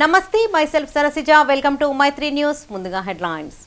నమస్తే, myself Sarasija. Welcome to My3 News. ముందుగా headlines.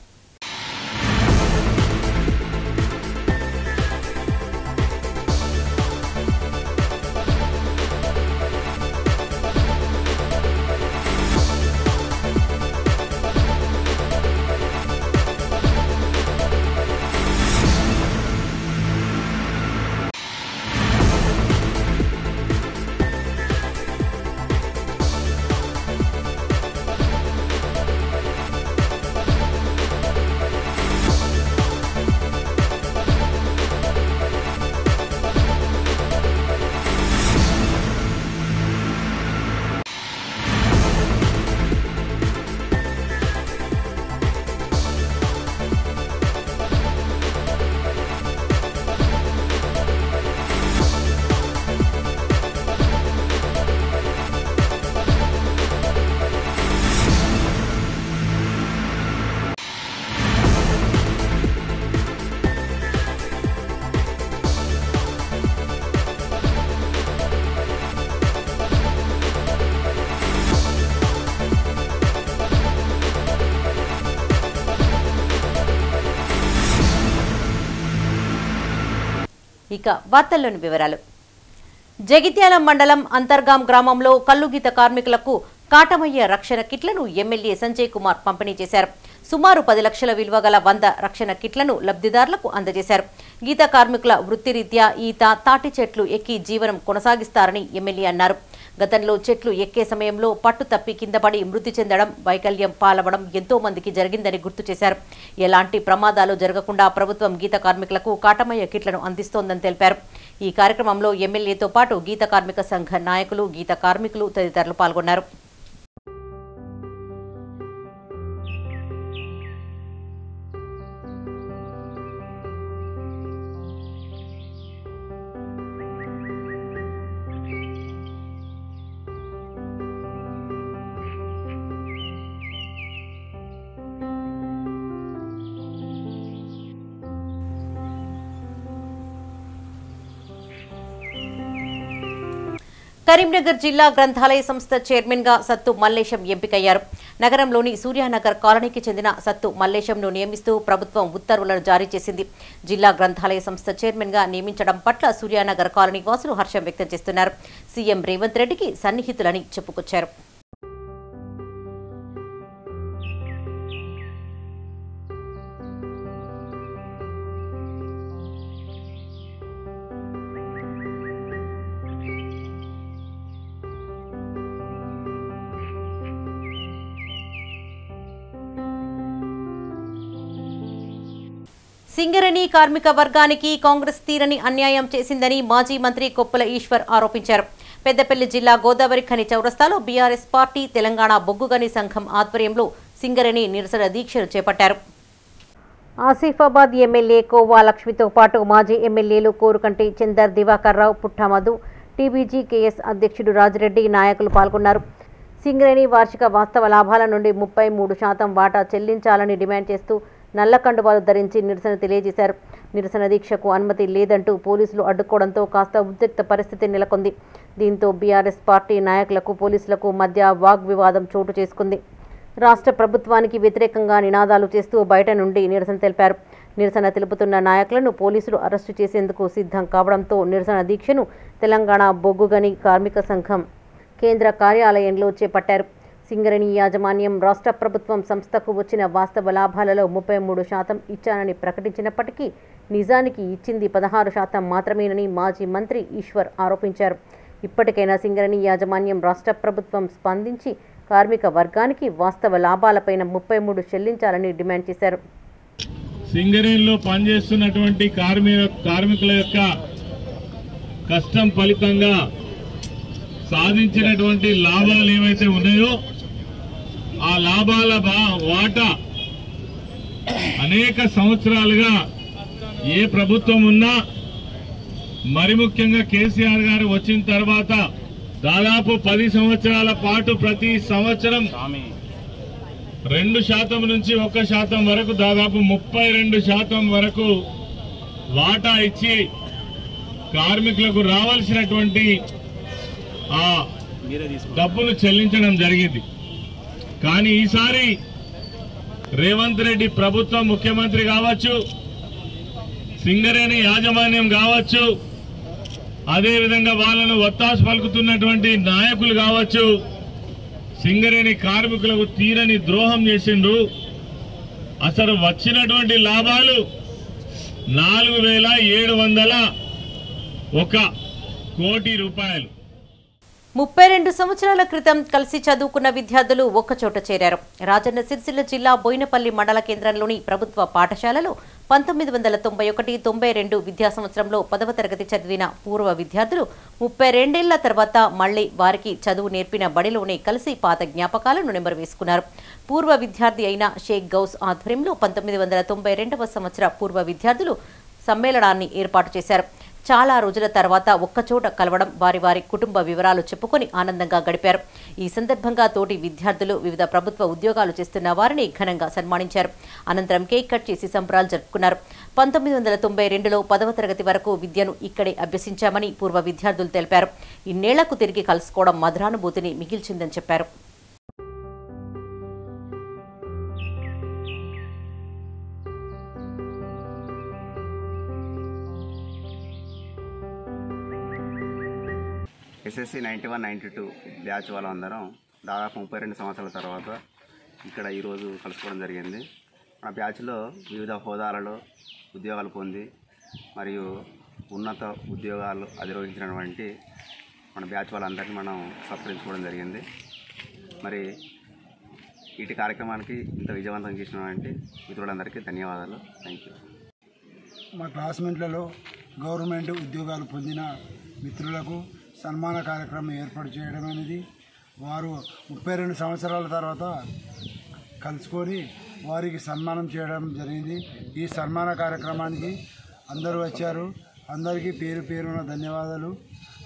ఇక వార్తల్లోని వివరాలు. జగిత్యాల మండలం అంతర్గాం గ్రామంలో కల్లుగీత కార్మికులకు కాటమయ్య రక్షణ కిట్లను ఎమ్మెల్యే సంజయ్ కుమార్ పంపిణీ చేశారు. సుమారు 10 లక్షల విలువ గల 100 రక్షణ కిట్లను లబ్ధిదారులకు అందజేశారు. గీత కార్మికుల వృత్తిరీత్యా ఈత, తాటి చెట్లు ఎక్కి జీవనం కొనసాగిస్తారని ఎమ్మెల్యే అన్నారు. గతంలో చెట్లు ఎక్కే సమయంలో పట్టు తప్పి కిందపడి మృతి చెందడం, వైకల్యం పాలవడం ఎంతో మందికి జరిగిందని గుర్తు చేశారు. ఎలాంటి ప్రమాదాలు జరగకుండా ప్రభుత్వం గీత కార్మికులకు కాటమయ్య కిట్లను అందిస్తోందని తెలిపారు. ఈ కార్యక్రమంలో ఎమ్మెల్యేతో పాటు గీత కార్మిక సంఘ నాయకులు, గీత కార్మికులు తదితరులు పాల్గొన్నారు. కరీంనగర్ జిల్లా గ్రంథాలయ సంస్థ చైర్మన్ గా సత్తు మల్లేశం ఎంపికయ్యారు. నగరంలోని సూర్యానగర్ కాలనీకి చెందిన సత్తు మల్లేశంను నియమిస్తూ ప్రభుత్వం ఉత్తర్వులను జారీ చేసింది. జిల్లా గ్రంథాలయ సంస్థ చైర్మన్ గా నియమించడం పట్ల సూర్యానగర్ కాలనీ వాసులు హర్షం వ్యక్తం చేస్తున్నారు. సీఎం రేవంత్ రెడ్డికి సన్నిహితులని చెప్పుకొచ్చారు. సింగరేణి కార్మిక వర్గానికి కాంగ్రెస్ తీరని అన్యాయం చేసిందని మాజీ మంత్రి కొప్పుల ఈశ్వర్ ఆరోపించారు. పెద్దపల్లి జిల్లా గోదావరి ఖని చౌరస్తాలో బీఆర్ఎస్ పార్టీ, తెలంగాణ బొగ్గుగని సంఘం ఆధ్వర్యంలో సింగరేణి నిరసన దీక్షలు చేపట్టారు. ఆసిఫాబాద్ ఎమ్మెల్యే కోవా లక్ష్మితో పాటు మాజీ ఎమ్మెల్యేలు కోరుకంటి చందర్, దివాకర్ రావు, పుట్టమధు, టీబీజీ కేఎస్ అధ్యక్షుడు రాజిరెడ్డి నాయకులు పాల్గొన్నారు. సింగరేణి వార్షిక వాస్తవ లాభాల నుండి 33% వాటా చెల్లించాలని డిమాండ్ చేస్తూ నల్ల కండువాలు ధరించి నిరసన తెలియజేశారు. నిరసన దీక్షకు అనుమతి లేదంటూ పోలీసులు అడ్డుకోవడంతో కాస్త ఉద్రిక్త పరిస్థితి నెలకొంది. దీంతో బీఆర్ఎస్ పార్టీ నాయకులకు పోలీసులకు మధ్య వాగ్వివాదం చోటు చేసుకుంది. రాష్ట్ర ప్రభుత్వానికి వ్యతిరేకంగా నినాదాలు చేస్తూ బయట నుండి నిరసన తెలిపారు. నిరసన తెలుపుతున్న నాయకులను పోలీసులు అరెస్టు చేసేందుకు సిద్ధం కావడంతో నిరసన దీక్షను తెలంగాణ బొగ్గుగని కార్మిక సంఘం కేంద్ర కార్యాలయంలో చేపట్టారు. సింగరేణి యాజమాన్యం రాష్ట్ర ప్రభుత్వం సంస్థకు వచ్చిన వాస్తవ లాభాలలో 33% ఇచ్చానని ప్రకటించినప్పటికీ నిజానికి ఇచ్చింది 16% మాత్రమేనని మాజీ మంత్రి ఈశ్వర్ ఆరోపించారు. ఇప్పటికైనా సింగరేణి యాజమాన్యం రాష్ట్ర ప్రభుత్వం స్పందించి కార్మిక వర్గానికి వాస్తవ లాభాలపైన 33 చెల్లించాలని డిమాండ్ చేశారు. సింగరేణిలో పనిచేస్తున్నటువంటి కార్మికుల యొక్క కష్టం ఫలితంగా సాధించినటువంటి లాభాలు ఏవైతే ఉన్నాయో ఆ లాభాల వాటా అనేక సంవత్సరాలుగా ఏ ప్రభుత్వం ఉన్నా, మరి ముఖ్యంగా కేసీఆర్ గారు వచ్చిన తర్వాత దాదాపు 10 సంవత్సరాల పాటు ప్రతి సంవత్సరం 2% నుంచి 1% వరకు దాదాపు 32% వరకు వాటా ఇచ్చి కార్మికులకు రావాల్సినటువంటి ఆ డబ్బులు చెల్లించడం జరిగింది. కానీ ఈసారి రేవంత్ రెడ్డి ప్రభుత్వం ముఖ్యమంత్రి కావచ్చు, సింగరేణి యాజమాన్యం కావచ్చు, అదేవిధంగా వాళ్ళను ఒత్తాసు పలుకుతున్నటువంటి నాయకులు కావచ్చు, సింగరేణి కార్మికులకు తీరని ద్రోహం చేసిండ్రు. అసలు వచ్చినటువంటి లాభాలు 4,701 కోటి రూపాయలు. 32 సంవత్సరాల క్రితం కలిసి చదువుకున్న విద్యార్థులు ఒక్కచోట చేరారు. రాజన్న సిరిసిల్ల జిల్లా బోయినపల్లి మండల కేంద్రంలోని ప్రభుత్వ పాఠశాలలో 1991-92 విద్యా సంవత్సరంలో 10వ తరగతి చదివిన పూర్వ విద్యార్థులు 32 ఏళ్ల తర్వాత మళ్లీ వారికి చదువు నేర్పిన బడిలోనే కలిసి పాత జ్ఞాపకాలను నెమరు వేసుకున్నారు. పూర్వ విద్యార్థి అయిన షేక్ గౌస్ ఆధ్వర్యంలో 1992వ సంవత్సర పూర్వ విద్యార్థులు సమ్మేళనాన్ని ఏర్పాటు చేశారు. చాలా రోజుల తర్వాత ఒక్కచోట కలవడం, వారి వారి కుటుంబ వివరాలు చెప్పుకొని ఆనందంగా గడిపారు. ఈ సందర్భంగా తోటి విద్యార్థులు వివిధ ప్రభుత్వ ఉద్యోగాలు చేస్తున్న వారిని ఘనంగా సన్మానించారు. అనంతరం కేక్ కట్ చేసి సంబరాలు జరుపుకున్నారు. 1992లో 10వ తరగతి వరకు విద్యను ఇక్కడే అభ్యసించామని పూర్వ విద్యార్థులు తెలిపారు. ఇన్నేళ్లకు తిరిగి కలుసుకోవడం మధురానుభూతిని మిగిల్చిందని చెప్పారు. ఎస్ఎస్సి 91-92 బ్యాచ్ వాళ్ళందరం దాదాపు 32 సంవత్సరాల తర్వాత ఇక్కడ ఈరోజు కలుసుకోవడం జరిగింది. మన బ్యాచ్లో వివిధ హోదాలలో ఉద్యోగాలు పొంది మరియు ఉన్నత ఉద్యోగాలు అధిరోహించినటువంటి మన బ్యాచ్ వాళ్ళందరినీ మనం సత్కరించుకోవడం జరిగింది. మరి వీటి కార్యక్రమానికి ఇంత విజయవంతం చేసినటువంటి మిత్రులందరికీ ధన్యవాదాలు. Thank you. మా క్లాస్మేట్లలో గవర్నమెంట్ ఉద్యోగాలు పొందిన మిత్రులకు సన్మాన కార్యక్రమం ఏర్పాటు చేయడం అనేది, వారు 32 సంవత్సరాల తర్వాత కలుసుకొని వారికి సన్మానం చేయడం జరిగింది. ఈ సన్మాన కార్యక్రమానికి అందరూ వచ్చారు. అందరికీ పేరు పేరున ధన్యవాదాలు.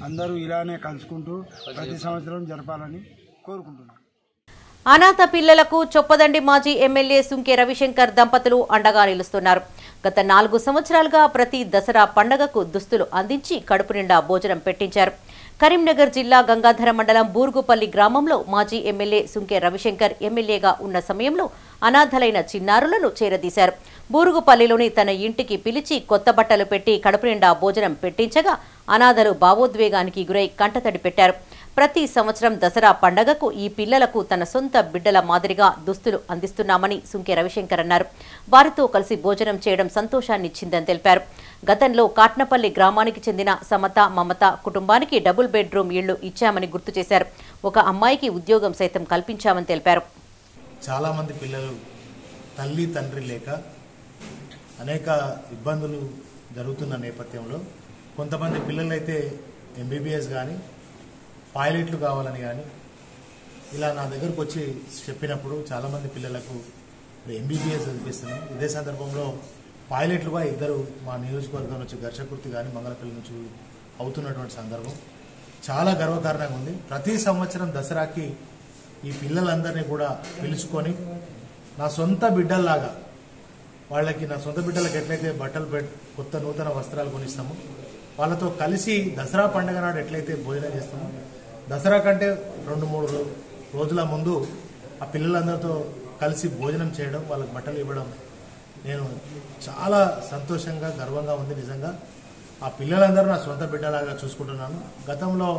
అందరూ ఇలానే కలుసుకుంటూ ప్రతి సంవత్సరం జరపాలని కోరుకుంటున్నాను. అనాథ పిల్లలకు చొప్పదండి మాజీ ఎమ్మెల్యే సుంకె రవిశంకర్ దంపతులు అండగా నిలుస్తున్నారు. గత 4 సంవత్సరాలుగా ప్రతి దసరా పండగకు దుస్తులు అందించి కడుపు నిండా భోజనం పెట్టించారు. కరీంనగర్ జిల్లా గంగాధర మండలం బూర్గుపల్లి గ్రామంలో మాజీ ఎమ్మెల్యే సుంకె రవిశంకర్ ఎమ్మెల్యేగా ఉన్న సమయంలో అనాథలైన చిన్నారులను చేరదీశారు. బూరుగుపల్లిలోని తన ఇంటికి పిలిచి కొత్త బట్టలు పెట్టి కడుపు నిండా భోజనం పెట్టించగా అనాథలు భావోద్వేగానికి గురై కంటతడి పెట్టారు. ప్రతి సంవత్సరం దసరా పండగకు ఈ పిల్లలకు తన సొంత బిడ్డల మాదిరిగా దుస్తులు అందిస్తున్నామని సుంకె రవిశంకర్ అన్నారు. వారితో కలిసి భోజనం చేయడం సంతోషాన్నిచ్చిందని తెలిపారు. గతంలో కాట్నపల్లి గ్రామానికి చెందిన సమత మమత కుటుంబానికి డబుల్ బెడ్రూమ్ ఇళ్లు ఇచ్చామని గుర్తు చేశారు. ఒక అమ్మాయికి ఉద్యోగం సైతం కల్పించామని తెలిపారు. చాలా మంది పిల్లలు తల్లి తండ్రి లేక అనేక ఇబ్బందులు జరుగుతున్న నేపథ్యంలో కొంతమంది పిల్లలైతే ఎంబీబీఎస్ కానీ పైలట్లు కావాలని కానీ ఇలా నా దగ్గరకు వచ్చి చెప్పినప్పుడు చాలామంది పిల్లలకు ఎంబీబీఎస్ చదివిస్తున్నాం. ఇదే సందర్భంలో పైలట్లుగా 2 మా నియోజకవర్గం నుంచి ఘర్షకుర్తి కానీ మంగళపల్లి నుంచి అవుతున్నటువంటి సందర్భం చాలా గర్వకారణంగా ఉంది. ప్రతి సంవత్సరం దసరాకి ఈ పిల్లలందరినీ కూడా పిలుచుకొని నా సొంత బిడ్డల్లాగా వాళ్ళకి, నా సొంత బిడ్డలకు ఎట్లయితే బట్టలు కొత్త నూతన వస్త్రాలు కొనిస్తామో వాళ్ళతో కలిసి దసరా పండుగ నాడు ఎట్లయితే భోజనం చేస్తామో, దసరా కంటే 2-3 రోజుల ముందు ఆ పిల్లలందరితో కలిసి భోజనం చేయడం, వాళ్ళకి బట్టలు ఇవ్వడం నేను చాలా సంతోషంగా గర్వంగా ఉంది. నిజంగా ఆ పిల్లలందరూ నా సొంత బిడ్డలాగా చూసుకుంటున్నాను. గతంలో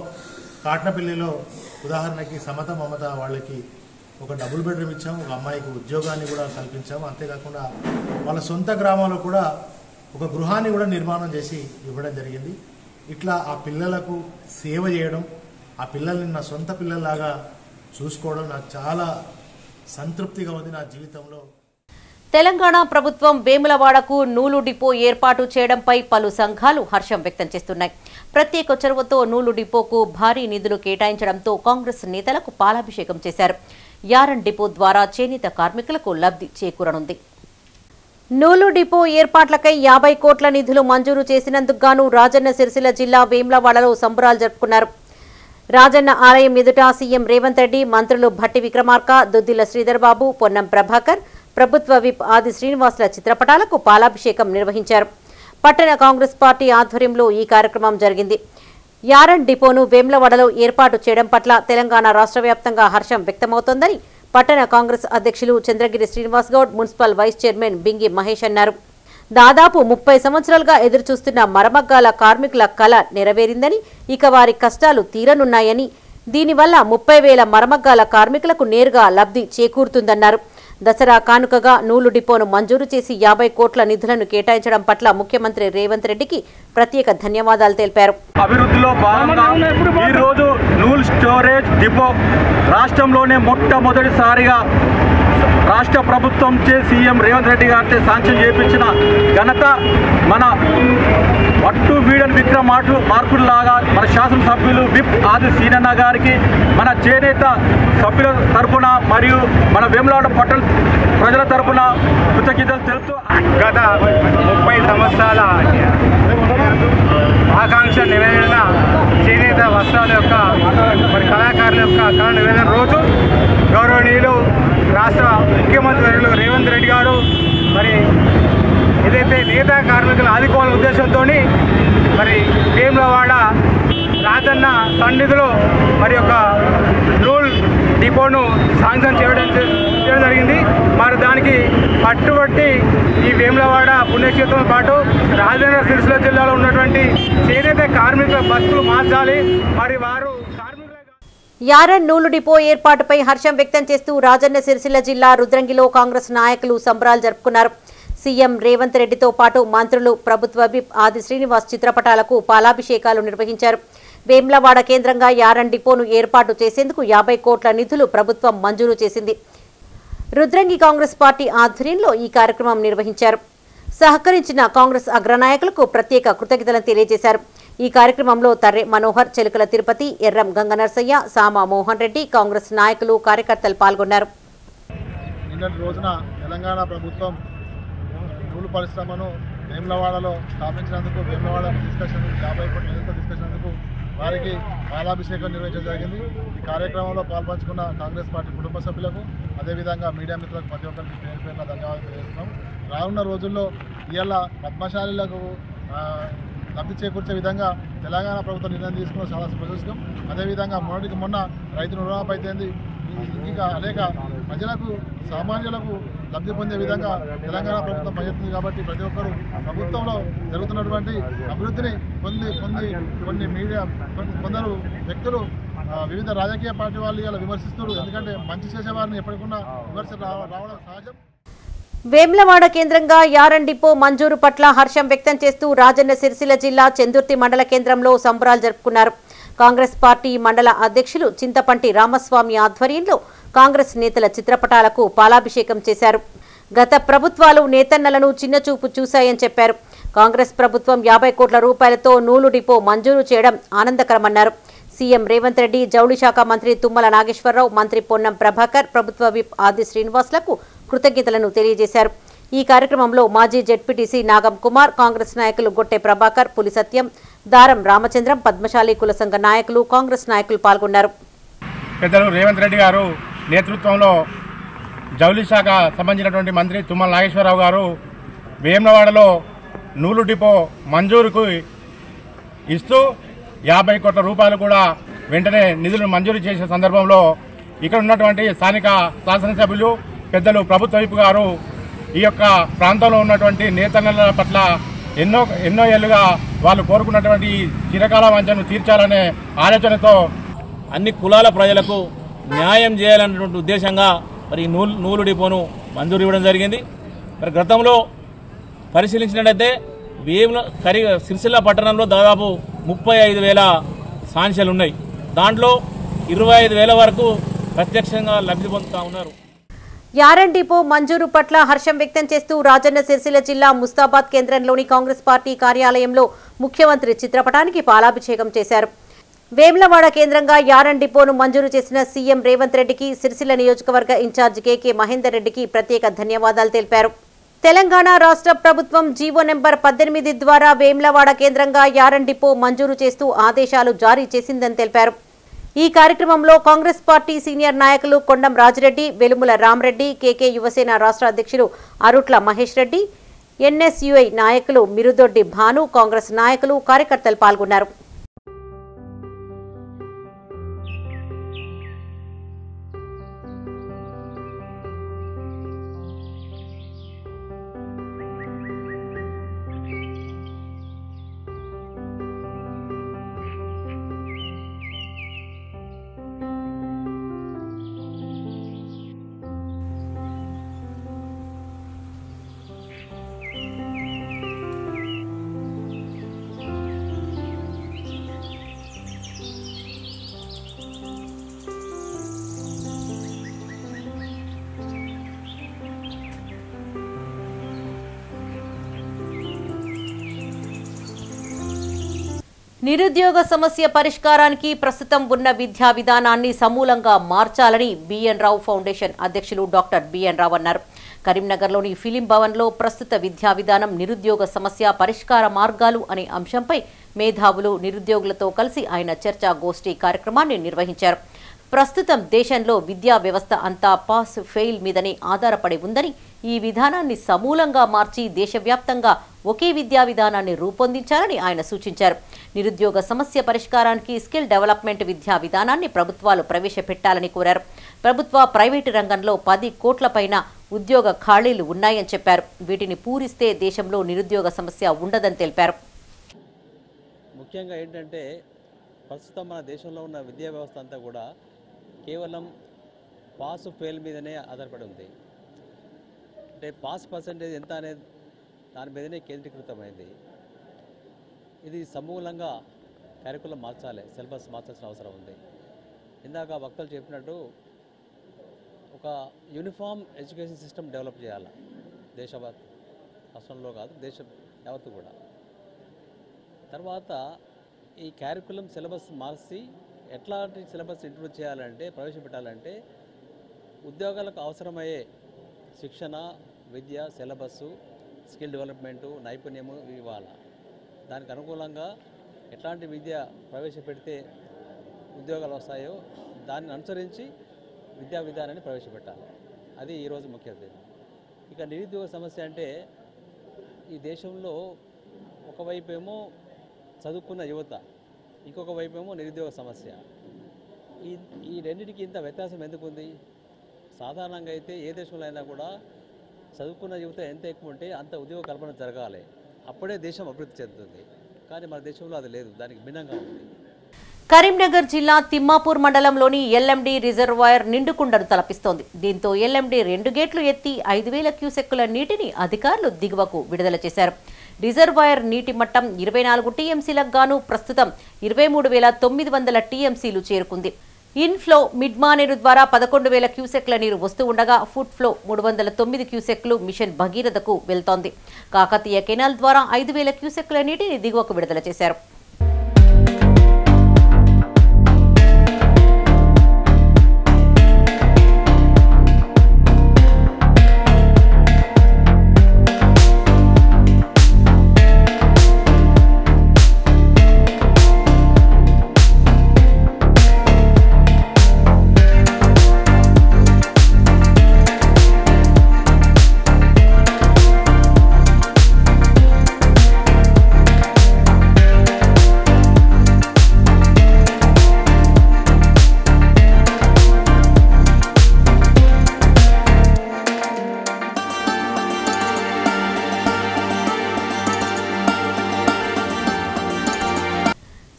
కాట్నపల్లిలో ఉదాహరణకి సమత మమత వాళ్ళకి ఒక డబుల్ బెడ్రూమ్ ఇచ్చాము, ఒక అమ్మాయికి ఉద్యోగాన్ని కూడా కల్పించాము. అంతేకాకుండా వాళ్ళ సొంత గ్రామంలో కూడా ఒక గృహాన్ని కూడా నిర్మాణం చేసి ఇవ్వడం జరిగింది. ఇట్లా ఆ పిల్లలకు సేవ చేయడం, ఆ పిల్లల్ని నా సొంత పిల్లల్లాగా చూసుకోవడం నాకు చాలా సంతృప్తిగా ఉంది నా జీవితంలో. తెలంగాణ ప్రభుత్వం వేములవాడకు నూలు డిపో ఏర్పాటు చేయడంపై పలు సంఘాలు హర్షం వ్యక్తం చేస్తున్నాయి. ప్రత్యేక చొరవతో నూలు డిపోకు భారీ నిధులు కేటాయించడంతో కాంగ్రెస్ నేతలకు పాలాభిషేకం చేశారు. యారన్ డిపో ద్వారా చేనేత కార్మికులకు లబ్ధి చేకూరనుంది. నూలు డిపో ఏర్పాట్లకై 50 కోట్ల నిధులు మంజూరు చేసినందుకు గాను రాజన్న సిరిసిల్ల జిల్లా వేములవాడలో సంబరాలు జరుపుకున్నారు. రాజన్న ఆలయం ఎదుట సీఎం రేవంత్ రెడ్డి, మంత్రులు భట్టి విక్రమార్క, దుద్దిల శ్రీధర్ బాబు, పొన్నం ప్రభాకర్, ప్రభుత్వ విప్ ఆది శ్రీనివాసుల చిత్రపటాలకు పాలాభిషేకం నిర్వహించారు. పట్టణ కాంగ్రెస్ పార్టీ ఆధ్వర్యంలో ఈ కార్యక్రమం జరిగింది. యారన్ డిపోను వేములవాడలో ఏర్పాటు చేయడం పట్ల తెలంగాణ రాష్ట్ర వ్యాప్తంగా హర్షం వ్యక్తమవుతోందని పట్టణ కాంగ్రెస్ అధ్యక్షులు Chandragiri Srinivas Goud, municipal vice chairman Bingi Mahesh అన్నారు. దాదాపు 30 సంవత్సరాలుగా ఎదురుచూస్తున్న మరమగ్గాల కార్మికుల కళ నెరవేరిందని, ఇక వారి కష్టాలు తీరనున్నాయని, దీనివల్ల 30,000 మరమగ్గాల కార్మికులకు నేరుగా లబ్ధి చేకూరుతుందన్నారు. దసరా కానుకగా నూలు డిపోను మంజూరు చేసి 50 కోట్ల నిధులను కేటాయించడం పట్ల ముఖ్యమంత్రి రేవంత్ రెడ్డికి ప్రత్యేక ధన్యవాదాలు తెలిపారు. అభివృద్ధిలో భాగంగా ఈరోజు నూలు స్టోరేజ్ డిపో రాష్ట్రంలోనే మొట్టమొదటిసారిగా రాష్ట్ర ప్రభుత్వం సీఎం రేవంత్ రెడ్డి గారితో శాంక్షన్ చేయించిన ఘనత మన వట్టు వీడని విక్రమ్ మార్కుల్లాగా మన శాసనసభ్యులు విప్ ఆది సీనన్న గారికి, మన చేనేత సభ్యుల తరఫున మరియు మన వేములవాడ పట్టణ ప్రజల తరఫున కృతజ్ఞతలు తెలుపుతూ గత 30 సంవత్సరాల ఆకాంక్ష నెరవేరిన చేనేత వస్త్రాల యొక్క మరి కళాకారుల యొక్క కళ నెరవేరిన రోజు గౌరవనీయులు రాష్ట్ర ముఖ్యమంత్రి రేవంత్ రెడ్డి గారు మరి ఏదైతే నేతా కార్మికులను ఆదుకోవాలనే ఉద్దేశంతో మరి వేములవాడ రాజన్న సన్నిధిలో మరి ఒక నూల్ డిపోను శాంక్షన్ చేయడం జరిగింది. మరి దానికి పట్టుబట్టి ఈ వేములవాడ పుణ్యక్షేత్రంతో పాటు రాజన్న సిరిసిల్ల జిల్లాలో ఉన్నటువంటి చేనేత కార్మికుల బతుకులు మార్చాలి. మరి వారు యారన్ నూలు డిపో ఏర్పాటుపై హర్షం వ్యక్తం చేస్తూ రాజన్న సిరిసిల్ల జిల్లా రుద్రంగిలో కాంగ్రెస్ నాయకులు సంబరాలు జరుపుకున్నారు. సీఎం రేవంత్ రెడ్డితో పాటు మంత్రులు, ప్రభుత్వ విప్ ఆది శ్రీనివాస్ చిత్రపటాలకు పాలాభిషేకాలు నిర్వహించారు. వేములవాడ కేంద్రంగా యారన్ డిపోను ఏర్పాటు చేసేందుకు 50 కోట్ల నిధులు ప్రభుత్వం మంజూరు చేసింది. రుద్రంగి కాంగ్రెస్ పార్టీ ఆధ్వర్యంలో ఈ కార్యక్రమం నిర్వహించారు. సహకరించిన కాంగ్రెస్ అగ్రనాయకులకు ప్రత్యేక కృతజ్ఞతలు తెలియజేశారు. ఈ కార్యక్రమంలో తర్రె మనోహర్, చెలుకల తిరుపతి, ఎర్రం గంగనర్సయ్య, సామా మోహన్ రెడ్డి, కాంగ్రెస్ నాయకులు, కార్యకర్తలు పాల్గొన్నారు. నిన్నటి రోజున తెలంగాణ ప్రభుత్వం నూలు పరిశ్రమను వేములవాడలో స్థాపించినందుకు, వేములవాడ తీసుకొచ్చినందుకు, 50 కోట్ల నిధులతో తీసుకొచ్చినందుకు వారికి పాలాభిషేకం నిర్వహించడం జరిగింది. ఈ కార్యక్రమంలో పాల్పంచుకున్న కాంగ్రెస్ పార్టీ కుటుంబ సభ్యులకు, అదేవిధంగా మీడియా మిత్రులకు ప్రతి ఒక్కరికి పేరు పేరున ధన్యవాదాలు తెలియజేస్తున్నాం. రానున్న రోజుల్లో ఇవాళ పద్మశాలీలకు లబ్ధి చేకూర్చే విధంగా తెలంగాణ ప్రభుత్వం నిర్ణయం తీసుకున్న చాలా శుభసూచకం. అదేవిధంగా మొన్నటికి మొన్న రైతు రుణమాఫీ అయితేంది, ఇంకా అనేక ప్రజలకు, సామాన్యులకు లబ్ధి పొందే విధంగా తెలంగాణ ప్రభుత్వం పనిచేస్తుంది. కాబట్టి ప్రతి ఒక్కరూ ప్రభుత్వంలో జరుగుతున్నటువంటి అభివృద్ధిని కొన్ని మీడియా కొందరు వ్యక్తులు వివిధ రాజకీయ పార్టీ వాళ్ళు ఇలా విమర్శిస్తున్నారు. ఎందుకంటే మంచి చేసేవారిని ఎప్పటికన్నా విమర్శలు రావడం సహజం. వేములవాడ కేంద్రంగా యారన్ డిపో మంజూరు పట్ల హర్షం వ్యక్తం చేస్తూ రాజన్న సిరిసిల్ల జిల్లా చెందుర్తి మండల కేంద్రంలో సంబరాలు జరుపుకున్నారు. కాంగ్రెస్ పార్టీ మండల అధ్యక్షులు చింతపంటి రామస్వామి ఆధ్వర్యంలో కాంగ్రెస్ నేతల చిత్రపటాలకు పాలాభిషేకం చేశారు. గత ప్రభుత్వాలు నేతన్నలను చిన్నచూపు చూశాయని చెప్పారు. కాంగ్రెస్ ప్రభుత్వం 50 కోట్ల రూపాయలతో నూలు డిపో మంజూరు చేయడం ఆనందకరమన్నారు. సీఎం రేవంత్ రెడ్డి, జౌళి శాఖ మంత్రి తుమ్మల నాగేశ్వరరావు, మంత్రి పొన్నం ప్రభాకర్, ప్రభుత్వ విప్ ఆది శ్రీనివాస్లకు కృతజ్ఞతలను తెలియజేశారు. ఈ కార్యక్రమంలో మాజీ జెడ్పీటీసీ నాగం కుమార్, కాంగ్రెస్ నాయకులు గొట్టె ప్రభాకర్, పులి సత్యం, దారం రామచంద్రం, పద్మశాలి కుల సంఘ నాయకులు, కాంగ్రెస్ నాయకులు పాల్గొన్నారు. పెద్దలు రేవంత్ రెడ్డి గారు నేతృత్వంలో జౌళి శాఖ సంబంధించినటువంటి మంత్రి తుమ్మల నాగేశ్వరరావు గారు వేములవాడలో నూలు డిపో మంజూరుకు ఇస్తూ 50 కోట్ల రూపాయలు కూడా వెంటనే నిధులను మంజూరు చేసే సందర్భంలో ఇక్కడ ఉన్నటువంటి స్థానిక శాసనసభ్యులు పెద్దలు ప్రభుత్వ వైపు గారు ఈ యొక్క ప్రాంతంలో ఉన్నటువంటి నేతన్నల పట్ల ఎన్నో ఏళ్లుగా వాళ్ళు కోరుకున్నటువంటి చిరకాల వాంఛను తీర్చాలనే ఆలోచనతో అన్ని కులాల ప్రజలకు న్యాయం చేయాలన్నటువంటి ఉద్దేశంగా మరి నూలు డిపోను మంజూరు ఇవ్వడం జరిగింది. మరి గతంలో పరిశీలించినట్లయితే సిరిసిల్ల పట్టణంలో దాదాపు 35,000 సాంక్షలు ఉన్నాయి. దాంట్లో 25,000 వరకు ప్రత్యక్షంగా లబ్ధి పొందుతా ఉన్నారు. యారన్ డిపో మంజూరు పట్ల హర్షం వ్యక్తం చేస్తూ రాజన్న సిరిసిల్ల జిల్లా ముస్తాబాద్ కేంద్రంలోని కాంగ్రెస్ పార్టీ కార్యాలయంలో ముఖ్యమంత్రి చిత్రపటానికి పాలాభిషేకం చేశారు. వేములవాడ కేంద్రంగా యారన్ డిపోను మంజూరు చేసిన సీఎం రేవంత్ రెడ్డికి, సిరిసిల్ల నియోజకవర్గ ఇన్ఛార్జ్ కేకే మహేందర్ రెడ్డికి ప్రత్యేక ధన్యవాదాలు తెలిపారు. తెలంగాణ రాష్ట్ర ప్రభుత్వం జీవో నెంబర్ 18 ద్వారా వేములవాడ కేంద్రంగా యారన్ డిపో మంజూరు చేస్తూ ఆదేశాలు జారీ చేసిందని తెలిపారు. ఈ కార్యక్రమంలో కాంగ్రెస్ పార్టీ సీనియర్ నాయకులు కొండం రాజిరెడ్డి, వెలుముల రామరెడ్డి, కేకే యువసేన రాష్ట్ర అధ్యక్షులు అరుట్ల మహేష్ రెడ్డి, ఎన్ఎస్యుఐ నాయకులు మిరుదొడ్డి భాను, కాంగ్రెస్ నాయకులు, కార్యకర్తలు పాల్గొన్నారు. నిరుద్యోగ సమస్య పరిష్కారానికి ప్రస్తుతం ఉన్న విద్యా విధానాన్ని సమూలంగా మార్చాలని బిఎన్ రావు ఫౌండేషన్ అధ్యక్షులు డాక్టర్ బిఎన్ రావు అన్నారు. కరీంనగర్లోని ఫిలిం భవన్లో ప్రస్తుత విద్యా విధానం, నిరుద్యోగ సమస్య పరిష్కార మార్గాలు అనే అంశంపై మేధావులు, నిరుద్యోగులతో కలిసి ఆయన చర్చా గోష్ఠి కార్యక్రమాన్ని నిర్వహించారు. ప్రస్తుతం దేశంలో విద్యా వ్యవస్థ అంతా పాస్ ఫెయిల్ మీదనే ఆధారపడి ఉందని, ఈ విధానాన్ని సమూలంగా మార్చి దేశవ్యాప్తంగా ఒకే విద్యా విధానాన్ని రూపొందించాలని ఆయన సూచించారు. నిరుద్యోగ సమస్య పరిష్కారానికి స్కిల్ డెవలప్మెంట్ విద్యా విధానాన్ని ప్రభుత్వాలు ప్రవేశపెట్టాలని కోరారు. ప్రభుత్వ, ప్రైవేటు రంగంలో 10 కోట్ల పైన ఉద్యోగ ఖాళీలు ఉన్నాయని చెప్పారు. వీటిని పూరిస్తే దేశంలో నిరుద్యోగ సమస్య ఉండదని తెలిపారు. ముఖ్యంగా ఏంటంటే ప్రస్తుతం మన దేశంలో ఉన్న విద్యా వ్యవస్థ అంతా కూడా కేవలం పాస్ ఫెయిల్ మీదనే ఆధారపడి ఉంది. అంటే పాస్ పర్సెంటేజ్ ఎంత అనేది దాని మీదనే కేంద్రీకృతమైంది. ఇది సమూలంగా కరికులం మార్చాలి, సిలబస్ మార్చాల్సిన అవసరం ఉంది. ఇందాక వక్తలు చెప్పినట్టు ఒక యూనిఫామ్ ఎడ్యుకేషన్ సిస్టమ్ డెవలప్ చేయాలి. రాష్ట్రంలో కాదు, దేశం యావత్తు కూడా. తర్వాత ఈ క్యారికులం సిలబస్ మార్చి ఎట్లాంటి సిలబస్ ఇంట్రొడ్యూస్ చేయాలంటే, ప్రవేశపెట్టాలంటే ఉద్యోగాలకు అవసరమయ్యే శిక్షణ, విద్య, సిలబస్సు, స్కిల్ డెవలప్మెంటు, నైపుణ్యము ఇవ్వాలి. దానికి అనుకూలంగా ఎట్లాంటి విద్య ప్రవేశపెడితే ఉద్యోగాలు వస్తాయో దాన్ని అనుసరించి విద్యా విధానాన్ని ప్రవేశపెట్టాలి. అది ఈరోజు ముఖ్య ఉద్దేశం. ఇక నిరుద్యోగ సమస్య అంటే ఈ దేశంలో ఒకవైపు ఏమో చదువుకున్న యువత, ఇంకొక వైపు ఏమో నిరుద్యోగ సమస్య. ఈ రెండింటికి ఇంత వ్యత్యాసం ఎందుకు ఉంది? సాధారణంగా అయితే ఏ దేశంలో అయినా కూడా చదువుకున్న యువత ఎంత ఎక్కువ ఉంటే అంత ఉద్యోగ కల్పన జరగాలి, అప్పుడే దేశం అభివృద్ధి చెందుతుంది. కానీ మన దేశంలో అది లేదు, దానికి భిన్నంగా ఉంది. కరీంనగర్ జిల్లా తిమ్మాపూర్ మండలంలోని ఎల్ఎండి రిజర్వాయర్ నిండుకుండను తలపిస్తోంది. దీంతో ఎల్ఎండి 2 గేట్లు ఎత్తి 5,000 క్యూసెక్కుల నీటిని అధికారులు దిగువకు విడుదల చేశారు. రిజర్వాయర్ నీటి మట్టం 24 టీఎంసీలకు గాను ప్రస్తుతం 23,900 టీఎంసీలు చేరుకుంది. ఇన్ఫ్లో మిడ్మానేరు ద్వారా 11,000 క్యూసెక్ల నీరు వస్తూ ఉండగా ఫుడ్ ఫ్లో 309 క్యూసెక్లు మిషన్ భగీరథకు వెళ్తోంది. కాకతీయ కెనాల్ ద్వారా 5,000 క్యూసెక్ల నీటిని దిగువకు విడుదల చేశారు.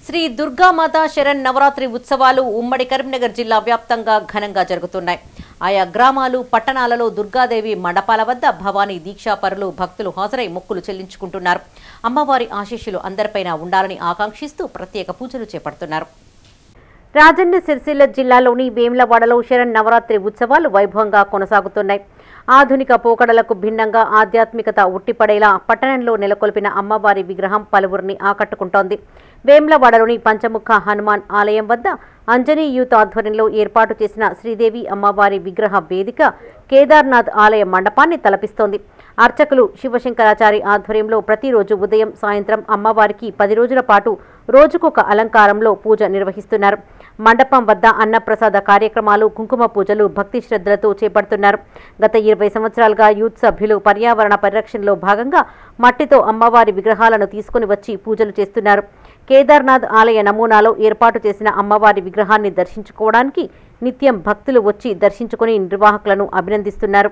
శ్రీ దుర్గామాత శరణ్ నవరాత్రి ఉత్సవాలు ఉమ్మడి కరీంనగర్ జిల్లా వ్యాప్తంగా ఘనంగా జరుగుతున్నాయి. ఆయా గ్రామాలు, పట్టణాలలో దుర్గాదేవి మండపాల వద్ద భవానీ దీక్షాపరులు, భక్తులు హాజరై మొక్కులు చెల్లించుకుంటున్నారు. అమ్మవారి ఆశీస్సులు అందరిపైన ఉండాలని ఆకాంక్షిస్తూ ప్రత్యేక పూజలు చేపడుతున్నారు. రాజన్న సిరిసిల్ల జిల్లాలోని వేములవాడలో శరణ్ నవరాత్రి ఉత్సవాలు వైభవంగా కొనసాగుతున్నాయి. ఆధునిక పోకడలకు భిన్నంగా ఆధ్యాత్మికత ఉట్టిపడేలా పట్టణంలో నెలకొల్పిన అమ్మవారి విగ్రహం పలువురిని ఆకట్టుకుంటోంది. వేములవాడలోని పంచముఖ హనుమాన్ ఆలయం వద్ద అంజనీ యూత్ ఆధ్వర్యంలో ఏర్పాటు చేసిన శ్రీదేవి అమ్మవారి విగ్రహ వేదిక కేదార్నాథ్ ఆలయ మండపాన్ని తలపిస్తోంది. అర్చకులు శివశంకరాచారి ఆధ్వర్యంలో ప్రతిరోజు ఉదయం, సాయంత్రం అమ్మవారికి 10 రోజుల పాటు రోజుకొక అలంకారంలో పూజ నిర్వహిస్తున్నారు. మండపం వద్ద అన్నప్రసాద కార్యక్రమాలు, కుంకుమ పూజలు భక్తి శ్రద్ధలతో చేపడుతున్నారు. గత 20 సంవత్సరాలుగా యూత్ సభ్యులు పర్యావరణ పరిరక్షణలో భాగంగా మట్టితో అమ్మవారి విగ్రహాలను తీసుకుని వచ్చి పూజలు చేస్తున్నారు. కేదార్నాథ్ ఆలయ నమూనాలో ఏర్పాటు చేసిన అమ్మవారి విగ్రహాన్ని దర్శించుకోవడానికి నిత్యం భక్తులు వచ్చి దర్శించుకుని నిర్వాహకులను అభినందిస్తున్నారు.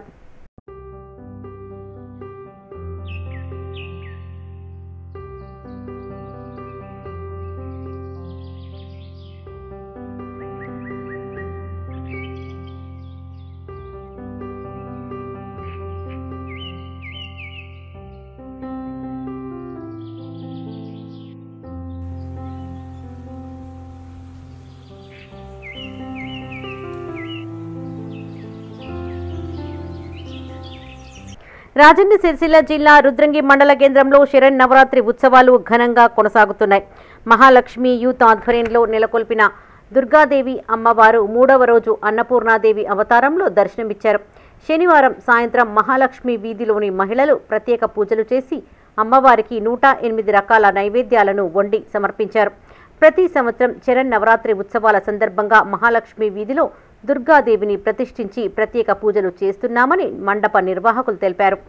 రాజన్న సిరిసిల్ల జిల్లా రుద్రంగి మండల కేంద్రంలో శరన్నవరాత్రి ఉత్సవాలు ఘనంగా కొనసాగుతున్నాయి. మహాలక్ష్మి యూత్ ఆధ్వర్యంలో నెలకొల్పిన దుర్గాదేవి అమ్మవారు 3వ రోజు అన్నపూర్ణాదేవి అవతారంలో దర్శనమిచ్చారు. శనివారం సాయంత్రం మహాలక్ష్మి వీధిలోని మహిళలు ప్రత్యేక పూజలు చేసి అమ్మవారికి 108 రకాల నైవేద్యాలను వండి సమర్పించారు. ప్రతి సంవత్సరం శరన్నవరాత్రి ఉత్సవాల సందర్భంగా మహాలక్ష్మి వీధిలో దుర్గాదేవిని ప్రతిష్ఠించి ప్రత్యేక పూజలు చేస్తున్నామని మండప నిర్వాహకులు తెలిపారు.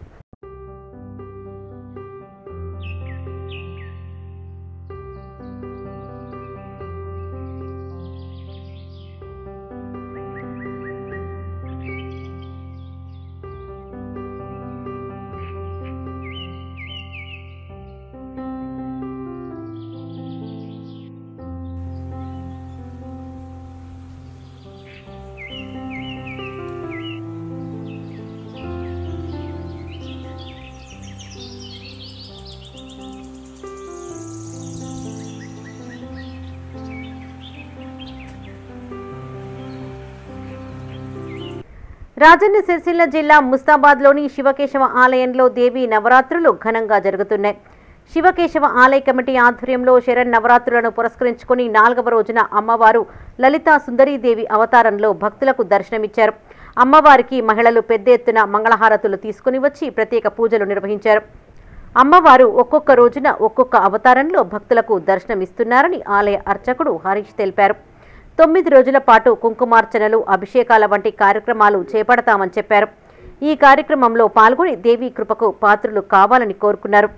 రాజన్న సిరిసిల్ల జిల్లా ముస్తాబాద్లోని శివకేశవ ఆలయంలో దేవీ నవరాత్రులు ఘనంగా జరుగుతున్నాయి. శివకేశవ ఆలయ కమిటీ ఆధ్వర్యంలో శరన్నవరాత్రులను పురస్కరించుకుని 4వ రోజున అమ్మవారు లలితా సుందరీదేవి అవతారంలో భక్తులకు దర్శనమిచ్చారు. అమ్మవారికి మహిళలు పెద్ద ఎత్తున మంగళహారతులు తీసుకుని వచ్చి ప్రత్యేక పూజలు నిర్వహించారు. అమ్మవారు ఒక్కొక్క రోజున ఒక్కొక్క అవతారంలో భక్తులకు దర్శనమిస్తున్నారని ఆలయ అర్చకుడు హరీష్ తెలిపారు. 9 రోజుల పాటు కుంకుమార్చనలు, అభిషేకాల వంటి కార్యక్రమాలు చేపడతామని చెప్పారు. ఈ కార్యక్రమంలో పాల్గొని దేవీ కృపకు పాత్రులు కావాలని కోరుకున్నారు.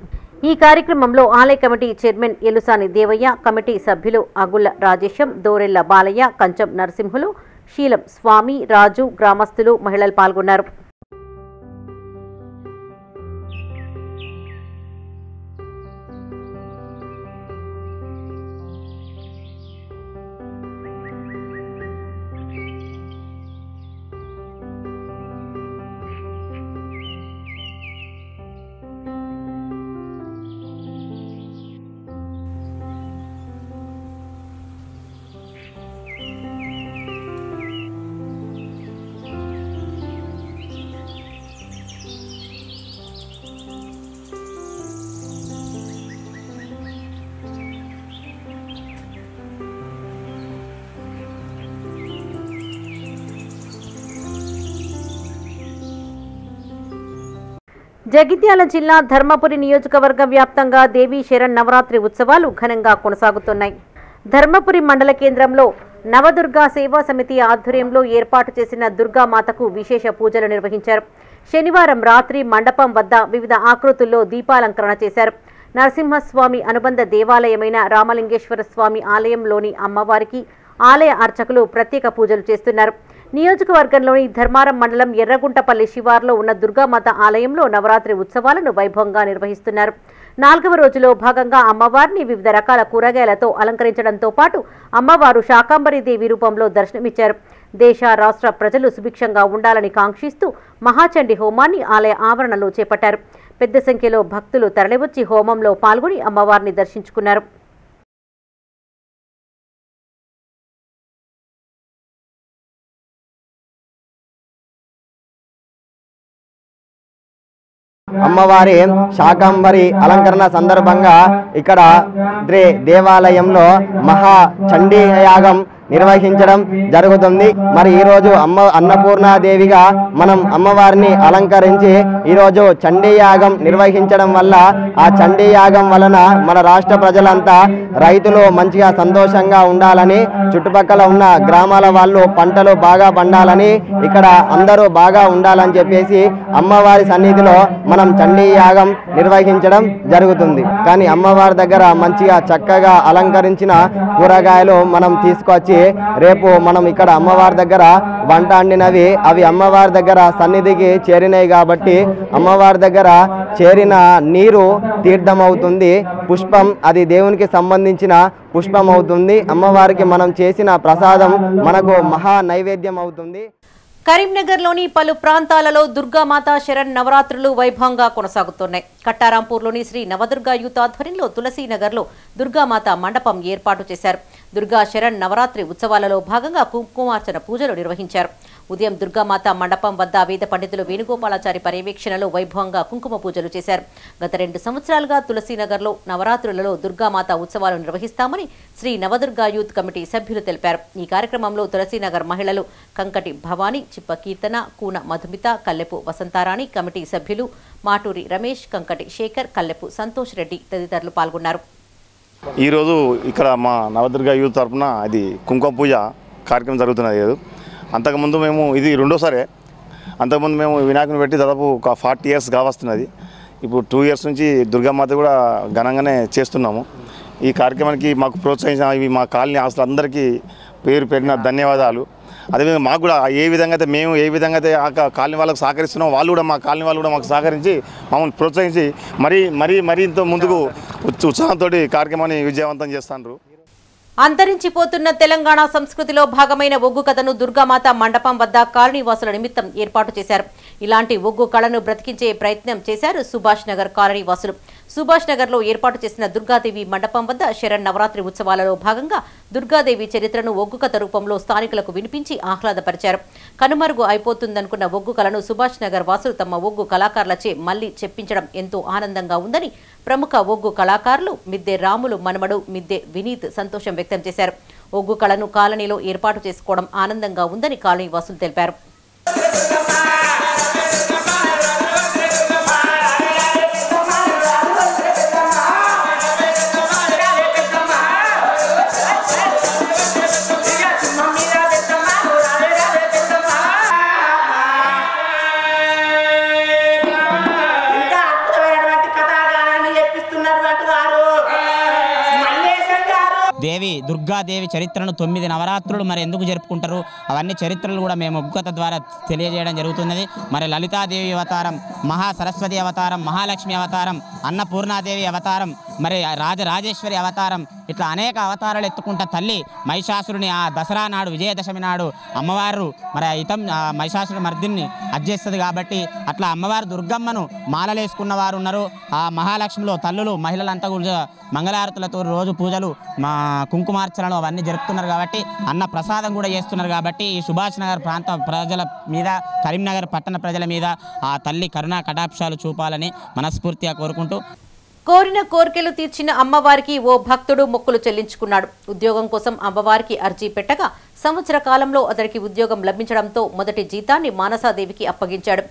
ఈ కార్యక్రమంలో ఆలయ కమిటీ చైర్మన్ ఎలుసాని దేవయ్య, కమిటీ సభ్యులు అగుళ్ల రాజేశం, దోరెళ్ల బాలయ్య, కంచం నరసింహులు, శీలం స్వామి, రాజు, గ్రామస్తులు, మహిళలు పాల్గొన్నారు. జగిత్యాల జిల్లా ధర్మపురి నియోజకవర్గ వ్యాప్తంగా దేవీ శరన్నవరాత్రి ఉత్సవాలు ఘనంగా కొనసాగుతున్నాయి. ధర్మపురి మండల కేంద్రంలో నవదుర్గా సేవా సమితి ఆధ్వర్యంలో ఏర్పాటు చేసిన దుర్గామాతకు విశేష పూజలు నిర్వహించారు. శనివారం రాత్రి మండపం వద్ద వివిధ ఆకృతుల్లో దీపాలంకరణ చేశారు. నరసింహస్వామి అనుబంధ దేవాలయమైన రామలింగేశ్వర స్వామి ఆలయంలోని అమ్మవారికి ఆలయ అర్చకులు ప్రత్యేక పూజలు చేస్తున్నారు. నియోజకవర్గంలోని ధర్మారం మండలం ఎర్రగుంటపల్లి శివార్లో ఉన్న దుర్గామాత ఆలయంలో నవరాత్రి ఉత్సవాలను వైభవంగా నిర్వహిస్తున్నారు. 4వ రోజులో భాగంగా అమ్మవారిని వివిధ రకాల కూరగాయలతో అలంకరించడంతో పాటు అమ్మవారు శాకాంబరీదేవి రూపంలో దర్శనమిచ్చారు. దేశ రాష్ట్ర ప్రజలు సుభిక్షంగా ఉండాలని కాంక్షిస్తూ మహాచండీ హోమాన్ని ఆలయ ఆవరణలో చేపట్టారు. పెద్ద సంఖ్యలో భక్తులు తరలివచ్చి హోమంలో పాల్గొని అమ్మవారిని దర్శించుకున్నారు. అమ్మవారి శాకంబరి అలంకరణ సందర్భంగా ఇక్కడ దేవాలయంలో మహా చండీ యాగం నిర్వహించడం జరుగుతుంది. మరి ఈరోజు అన్నపూర్ణాదేవిగా మనం అమ్మవారిని అలంకరించి ఈరోజు చండీ యాగం నిర్వహించడం వల్ల ఆ చండీ యాగం వలన మన రాష్ట్ర ప్రజలంతా రైతులు మంచిగా సంతోషంగా ఉండాలని, చుట్టుపక్కల ఉన్న గ్రామాల వాళ్ళు పంటలు బాగా పండాలని, ఇక్కడ అందరూ బాగా ఉండాలని చెప్పేసి అమ్మవారి సన్నిధిలో మనం చండీ యాగం నిర్వహించడం జరుగుతుంది. కానీ అమ్మవారి దగ్గర మంచిగా చక్కగా అలంకరించిన కూరగాయలు మనం తీసుకొచ్చి రేపు మనం ఇక్కడ అమ్మవారి దగ్గర వంట వండినవి అవి అమ్మవారి దగ్గర సన్నిధికి చేరినాయి కాబట్టి అమ్మవారి దగ్గర చేరిన నీరు తీర్థం అవుతుంది, పుష్పం అది దేవునికి సంబంధించిన పుష్పం అవుతుంది. అమ్మవారికి మనం చేసిన ప్రసాదం మనకు మహా నైవేద్యం అవుతుంది. కరీంనగర్లోని పలు ప్రాంతాలలో దుర్గామాత శరణ్ నవరాత్రులు వైభవంగా కొనసాగుతున్నాయి. కట్టారాంపూర్లోని శ్రీ నవదుర్గా యూత్ ఆధ్వర్యంలో తులసీనగర్లో దుర్గామాత మండపం ఏర్పాటు చేశారు. దుర్గా శరణ్ నవరాత్రి ఉత్సవాలలో భాగంగా కుంకుమార్చన పూజలు నిర్వహించారు. ఉదయం దుర్గామాత మండపం వద్ద వేద పండితులు వేణుగోపాలాచారి పర్యవేక్షణలో వైభవంగా కుంకుమ పూజలు చేశారు. గత 2 సంవత్సరాలుగా తులసీనగర్లో నవరాత్రులలో దుర్గామాత ఉత్సవాలు నిర్వహిస్తామని శ్రీ నవదుర్గా యూత్ కమిటీ సభ్యులు తెలిపారు. ఈ కార్యక్రమంలో తులసీనగర్ మహిళలు కంకటి భవానీ, చిప్ప కీర్తన, కూన మధుమిత, కల్లెపు వసంతారాణి, కమిటీ సభ్యులు మాటూరి రమేష్, కంకటి శేఖర్, కల్లెపు సంతోష్ రెడ్డి తదితరులు పాల్గొన్నారు. ఈరోజు ఇక్కడ మా నవదుర్గా యూత్ తరఫున అది కుంకుమ పూజ కార్యక్రమం జరుగుతున్నది. అంతకుముందు మేము ఇది రెండోసారి. అంతకుముందు మేము వినాయకుని పెట్టి దాదాపు ఒక 40 years కావస్తున్నది. ఇప్పుడు 2 years నుంచి దుర్గామాత కూడా ఘనంగానే చేస్తున్నాము. ఈ కార్యక్రమానికి మాకు ప్రోత్సహించిన మా కాలనీ ఆస్తులందరికీ పేరు పెట్టిన ధన్యవాదాలు. అదేవిధంగా మాకు కూడా ఏ విధంగా అయితే మేము ఏ విధంగా అయితే ఆ కాలనీ వాళ్ళకు సహకరిస్తున్నాం, వాళ్ళు కూడా మా కాలనీ వాళ్ళు కూడా మాకు సహకరించి మమ్మల్ని ప్రోత్సహించి మరింత ముందుకు ఉత్సాహంతో కార్యక్రమాన్ని విజయవంతం చేస్తున్నారు. అంతరించిపోతున్న తెలంగాణ సంస్కృతిలో భాగమైన ఒగ్గు కథను దుర్గామాత మండపం వద్ద కాలనీవాసుల నిమిత్తం ఏర్పాటు చేశారు. ఇలాంటి ఒగ్గు కళను బ్రతికించే ప్రయత్నం చేశారు సుభాష్ నగర్ కాలనీవాసులు. సుభాష్ నగర్లో ఏర్పాటు చేసిన దుర్గాదేవి మండపం వద్ద శరణ్ నవరాత్రి ఉత్సవాలలో భాగంగా దుర్గాదేవి చరిత్రను ఒగ్గు కథ రూపంలో స్థానికులకు వినిపించి ఆహ్లాదపరిచారు. కనుమరుగు అయిపోతుందనుకున్న ఒగ్గు కళను సుభాష్ నగర్ వాసులు తమ ఒగ్గు కళాకారులచే మళ్లీ చెప్పించడం ఎంతో ఆనందంగా ఉందని ప్రముఖ ఒగ్గు కళాకారులు మిద్దె రాములు మనమడు మిద్దె వినీత్ సంతోషం వ్యక్తం చేశారు. ఒగ్గు కళను కాలనీలో ఏర్పాటు చేసుకోవడం ఆనందంగా ఉందని కాలనీవాసులు తెలిపారు. దేవి దుర్గాదేవి చరిత్రను 9 నవరాత్రులు మరి ఎందుకు జరుపుకుంటారు, అవన్నీ చరిత్రలు కూడా మేము ఒగ్గుకథ ద్వారా తెలియజేయడం జరుగుతున్నది. మరి లలితాదేవి అవతారం, మహాసరస్వతి అవతారం, మహాలక్ష్మి అవతారం, అన్నపూర్ణాదేవి అవతారం, మరి రాజరాజేశ్వరి అవతారం, ఇట్లా అనేక అవతారాలు ఎత్తుకుంటా తల్లి మహిషాసురుని ఆ దసరా నాడు విజయదశమి నాడు అమ్మవారు మరి మహిషాసురు మర్దిని అజ్జేస్తుంది. కాబట్టి అట్లా అమ్మవారు దుర్గమ్మను మాలలేసుకున్న వారు ఉన్నారు. ఆ మహాలక్ష్మిలో తల్లులు మహిళలంతా కూడా మంగళారతులతో రోజు పూజలు కుంకుమార్చనలు అవన్నీ జరుపుతున్నారు. కాబట్టి అన్న ప్రసాదం కూడా చేస్తున్నారు. కాబట్టి ఈ సుభాష్ నగర్ ప్రాంత ప్రజల మీద, కరీంనగర్ పట్టణ ప్రజల మీద ఆ తల్లి కరుణా కటాక్షాలు చూపాలని మనస్ఫూర్తిగా కోరుకుంటూ, కోరిన కోరికలు తీర్చిన అమ్మవారికి ఓ భక్తుడు మొక్కులు చెల్లించుకున్నాడు. ఉద్యోగం కోసం అమ్మవారికి అర్జీ పెట్టగా సంవత్సర కాలంలో అతడికి ఉద్యోగం లభించడంతో మొదటి జీతాన్ని మానసాదేవికి అప్పగించాడు.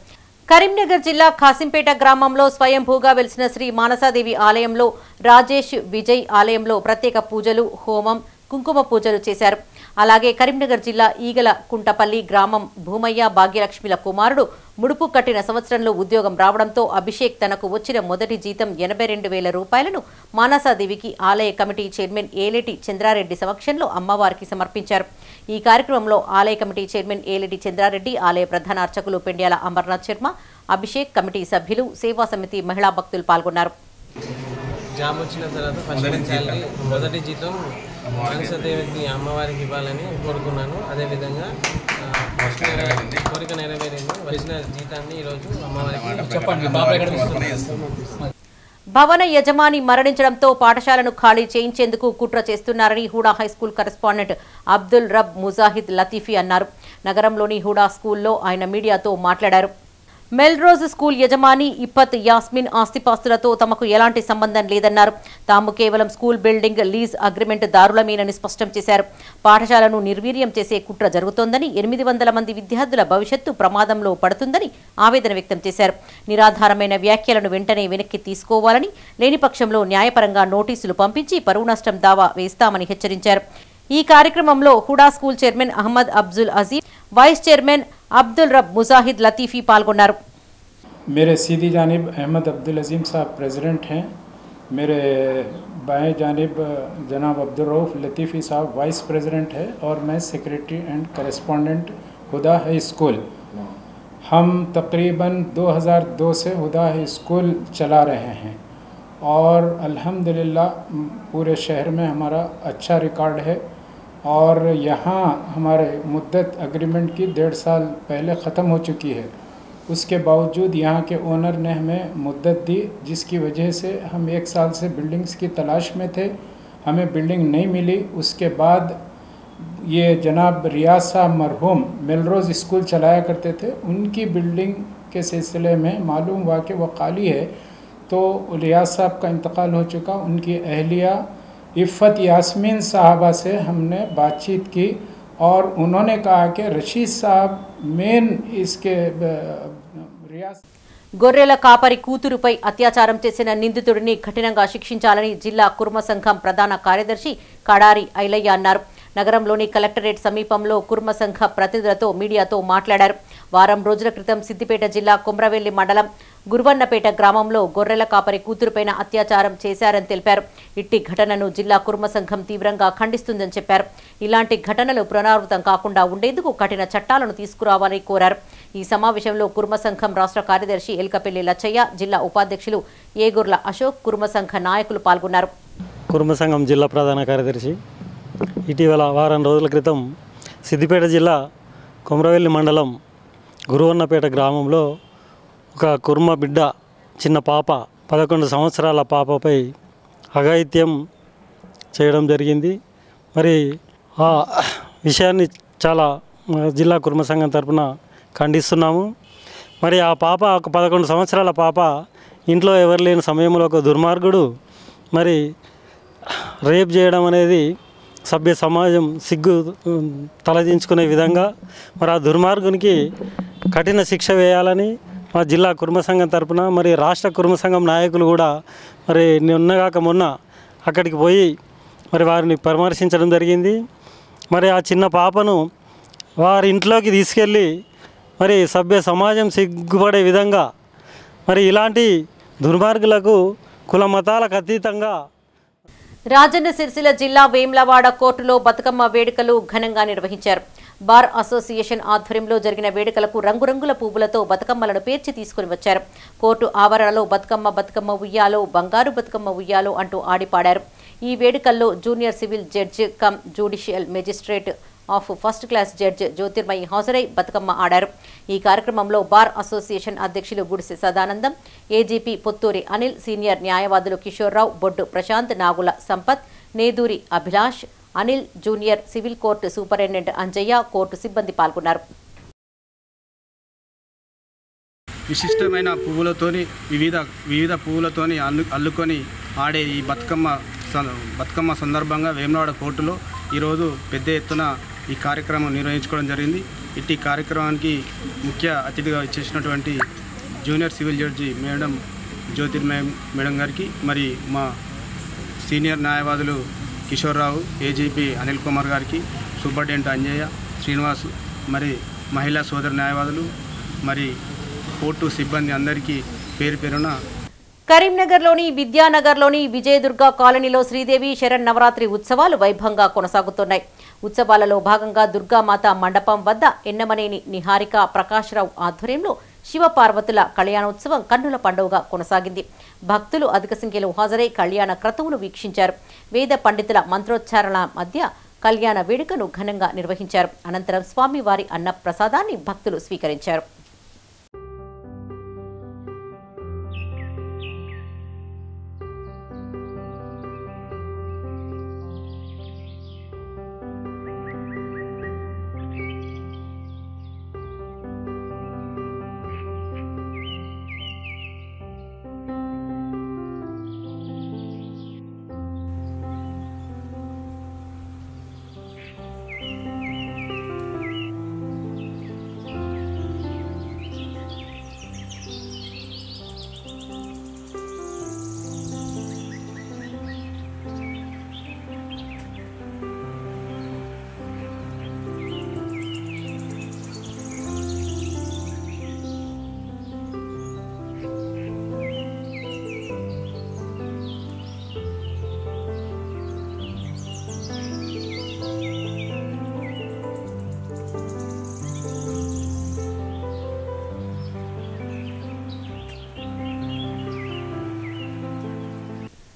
కరీంనగర్ జిల్లా ఖాసింపేట గ్రామంలో స్వయంభూగా వెలిసిన శ్రీ మానసాదేవి ఆలయంలో రాజేష్ విజయ్ ఆలయంలో ప్రత్యేక పూజలు, హోమం, కుంకుమ పూజలు చేశారు. అలాగే కరీంనగర్ జిల్లా ఈగల కుంటపల్లి గ్రామం భూమయ్య భాగ్యలక్ష్మిల కుమారుడు ముడుపు కట్టిన సంవత్సరంలో ఉద్యోగం రావడంతో అభిషేక్ తనకు వచ్చిన మొదటి జీతం 82,000 రూపాయలను మానసాదేవికి ఆలయ కమిటీ చైర్మన్ ఏలేటి చంద్రారెడ్డి సమక్షంలో అమ్మవారికి సమర్పించారు. ఈ కార్యక్రమంలో ఆలయ కమిటీ చైర్మన్ ఏలేటి చంద్రారెడ్డి, ఆలయ ప్రధాన అర్చకులు పెండ్యాల అమర్నాథ్ శర్మ, అభిషేక్, కమిటీ సభ్యులు, సేవా సమితి మహిళా భక్తులు పాల్గొన్నారు. జాబ్ వచ్చిన తర్వాత ఫస్ట్ శాలరీ మొదటి జీతం మానసాదేవికి అమ్మవారికి ఇవ్వాలని కోరుకున్నాను. అదేవిధంగా కోరిక నెరవేరింది. వచ్చిన జీతాన్ని ఈరోజు అమ్మవారికి. భవన యజమాని మరణించడంతో పాఠశాలను ఖాళీ చేయించేందుకు కుట్ర చేస్తున్నారని హుడా హైస్కూల్ కరెస్పాండెంట్ అబ్దుల్ రబ్ ముజాహిద్ లతీఫీ అన్నారు. నగరంలోని హుడా స్కూల్లో ఆయన మీడియాతో మాట్లాడారు. మెల్రోజ్ స్కూల్ యజమాని ఇప్పత్ యాస్మిన్ ఆస్తిపాస్తులతో తమకు ఎలాంటి సంబంధం లేదన్నారు. తాము కేవలం స్కూల్ బిల్డింగ్ లీజ్ అగ్రిమెంట్ దారులమేనని స్పష్టం చేశారు. పాఠశాలను నిర్వీర్యం చేసే కుట్ర జరుగుతోందని, 800 మంది విద్యార్థుల భవిష్యత్తు ప్రమాదంలో పడుతుందని ఆవేదన వ్యక్తం చేశారు. నిరాధారమైన వ్యాఖ్యలను వెంటనే వెనక్కి తీసుకోవాలని, లేని పక్షంలో న్యాయపరంగా నోటీసులు పంపించి పరువు నష్టం దావా వేస్తామని హెచ్చరించారు. ఈ కార్యక్రమంలో Huda school chairman Ahmed Abdul Aziz, vice chairman Abdul Rab Mujahid Latifi పాల్గొన్నారు. मेरे सीधी जानिब अहमद अब्दुल अजीम साहब प्रेसिडेंट हैं. मेरे बाएं जानिब जनाब अब्दुल रऊफ लतीफ़ी साहब वाइस प्रेसिडेंट है और मैं secretary and correspondent Huda high school. हम तकरीबन 2002 से हुदा हाई स्कूल चला रहे हैं और अल्हम्दुलिल्लाह पूरे शहर में हमारा अच्छा रिकॉर्ड है और यहाँ हमारे मुद्दत एग्रीमेंट की 1.5 साल पहले ख़त्म हो चुकी है। उसके बावजूद यहाँ के ओनर ने हमें मुद्दत दी, जिसकी वजह से हम 1 साल से बिल्डिंग्स की तलाश में थे, हमें बिल्डिंग नहीं मिली। उसके बाद ये जनाब रियाज साहब मरहूम मेलरोज़ स्कूल चलाया करते थे, उनकी बिल्डिंग के सिलसिले में मालूम हुआ कि वो खाली है। तो रियाज साहब का इंतकाल हो चुका, उनकी अहलिया इफ़त यास्मीन साहबा से हमने बातचीत की और उन्होंने कहा कि रशीद साहब मेन इसके रियाज గొర్రెల కాపరి కూతురుపై అత్యాచారం చేసిన నిందితుడిని కఠినంగా శిక్షించాలని జిల్లా కుర్మ సంఘం ప్రధాన కార్యదర్శి కడారి ఐలయ్య అన్నారు. నగరంలోని కలెక్టరేట్ సమీపంలో కుర్మ సంఘ ప్రతినిధులతో మీడియాతో మాట్లాడారు. వారం రోజుల క్రితం సిద్దిపేట జిల్లా కొమ్రవెల్లి మండలం గురువన్నపేట గ్రామంలో గొర్రెల కాపరి కూతురుపైన అత్యాచారం చేశారని తెలిపారు. ఇట్టి ఘటనను జిల్లా కుర్మ సంఘం తీవ్రంగా ఖండిస్తుందని చెప్పారు. ఇలాంటి ఘటనలు పునరావృతం కాకుండా ఉండేందుకు కఠిన చట్టాలను తీసుకురావాలని కోరారు. ఈ సమావేశంలో కుర్మ సంఘం రాష్ట్ర కార్యదర్శి ఎల్కపల్లి లచ్చయ్య, జిల్లా ఉపాధ్యక్షులు ఏగుర్ల అశోక్, కుర్మ సంఘ నాయకులు పాల్గొన్నారు. కుర్మ సంఘం జిల్లా ప్రధాన కార్యదర్శి ఇటీవల వారం రోజుల క్రితం సిద్దిపేట జిల్లా కొమ్రవెల్లి మండలం గురువన్నపేట గ్రామంలో ఒక కుర్మ బిడ్డ, చిన్న పాప, 11 సంవత్సరాల పాపపై అఘాయిత్యం చేయడం జరిగింది. మరి ఆ విషయాన్ని చాలా జిల్లా కుర్మ సంఘం తరపున ఖండిస్తున్నాము. మరి ఆ పాప, ఒక 11 సంవత్సరాల పాప, ఇంట్లో ఎవరు లేని సమయంలో ఒక దుర్మార్గుడు మరి రేప్ చేయడం అనేది సభ్య సమాజం సిగ్గు తలదించుకునే విధంగా మరి ఆ దుర్మార్గునికి కఠిన శిక్ష వేయాలని మా జిల్లా కుర్మ సంఘం తరపున, మరి రాష్ట్ర కుర్మ సంఘం నాయకులు కూడా మరి నిన్నగాక మొన్న అక్కడికి పోయి మరి వారిని పరామర్శించడం జరిగింది. మరి ఆ చిన్న పాపను వారి ఇంట్లోకి తీసుకెళ్ళి మరి సభ్య సమాజం సిగ్గుపడే విధంగా మరి ఇలాంటి దుర్మార్గులకు కుల మతాలకు అతీతంగా రాజన్న సిరిసిల్ల జిల్లా వేమ్లవాడ కోర్టులో బతుకమ్మ వేడుకలు ఘనంగా నిర్వహించారు. బార్ అసోసియేషన్ ఆధ్వర్యంలో జరిగిన వేడుకలకు రంగురంగుల పువ్వులతో బతుకమ్మలను పేర్చి తీసుకుని వచ్చారు. కోర్టు ఆవరణలో బతుకమ్మ ఉయ్యాలో, బంగారు బతుకమ్మ ఉయ్యాలో అంటూ ఆడిపాడారు. ఈ వేడుకల్లో junior civil judge cum judicial magistrate of first class judge Jyothirmayi హాజరై బతుకమ్మ ఆడారు. ఈ కార్యక్రమంలో బార్ అసోసియేషన్ అధ్యక్షులు గుడిసె సదానందం, ఏజీపీ పొత్తూరి అనిల్, సీనియర్ న్యాయవాదులు Kishore Rao, Boddu Prashanth, Nagula Sampath, Neduri Abhilash, Anil, junior civil court superintendent Anjaiah, court సిబ్బంది పాల్గొన్నారు. విశిష్టమైన పువ్వులతోని వివిధ పువ్వులతోని అల్లుకొని ఆడే ఈ బతుకమ్మ సందర్భంగా వేములవాడ కోర్టులో ఈరోజు పెద్ద ఎత్తున ఈ కార్యక్రమం నిర్వహించుకోవడం జరిగింది. ఇట్టి కార్యక్రమానికి ముఖ్య అతిథిగా ఇచ్చేసినటువంటి జూనియర్ సివిల్ జడ్జి మేడం జ్యోతిర్మయ మేడం గారికి, మరి మా సీనియర్ న్యాయవాదులు కిషోర్రావు, ఏజీపీ అనిల్ కుమార్ గారికి, సూపరింటెండెంట్ అంజయ్య, శ్రీనివాస్, మరి మహిళా సోదర న్యాయవాదులు, మరి కోర్టు సిబ్బంది అందరికీ పేరు పేరున. కరీంనగర్లోని విద్యానగర్లోని విజయదుర్గ కాలనీలో శ్రీదేవి శరణ్ నవరాత్రి ఉత్సవాలు వైభవంగా కొనసాగుతున్నాయి. ఉత్సవాలలో భాగంగా దుర్గామాత మండపం వద్ద ఎన్నమనేని నిహారిక ప్రకాశ్రావు ఆధ్వర్యంలో శివపార్వతుల కళ్యాణోత్సవం కన్నుల పండుగగా కొనసాగింది. భక్తులు అధిక సంఖ్యలో హాజరై కళ్యాణ క్రతువును వీక్షించారు. వేద పండితుల మంత్రోచ్చారణ మధ్య కళ్యాణ వేడుకను ఘనంగా నిర్వహించారు. అనంతరం స్వామివారి అన్న ప్రసాదాన్ని భక్తులు స్వీకరించారు.